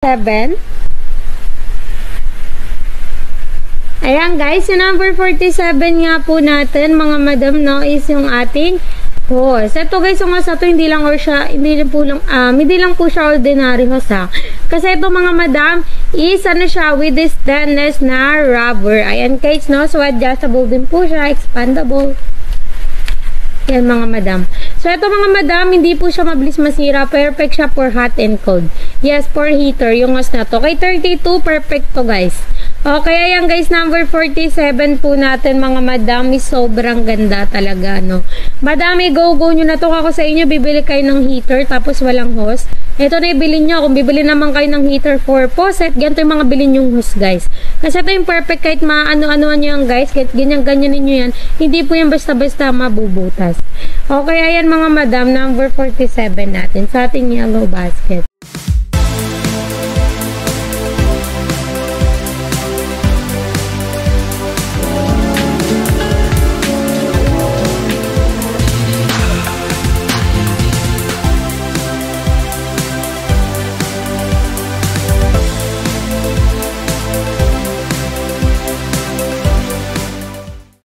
7. Ayan guys, yung number 47 nga po natin, mga madam, no, is yung ating hose. Ito guys, yung hose na to, hindi lang po siya ordinary hose ha. Kasi ito mga madam, is ano siya, with this stainless na rubber. Ayan guys, no, so adjustable din po siya, expandable. Yan mga madam. So ito mga madam, hindi po siya mabilis masira. Perfect siya for hot and cold. Yes, for heater, yung hose na to. Kay 32, perfect to guys. Okay, ayan guys, number 47 po natin mga madam, is sobrang ganda talaga, no. Madami, go nyo na to. Ako sa inyo, bibili kayo ng heater, tapos walang hose. Ito na ibili nyo. Kung bibili naman kayo ng heater for faucet, ganito yung mga bilhin yung hose guys. Kasi ito yung perfect, kahit maano-ano nyo yan guys, kahit ganyan-ganyan ninyo yan, hindi po yan basta-basta mabubutas. Okay, ayan mga madam, number 47 natin sa ating yellow basket.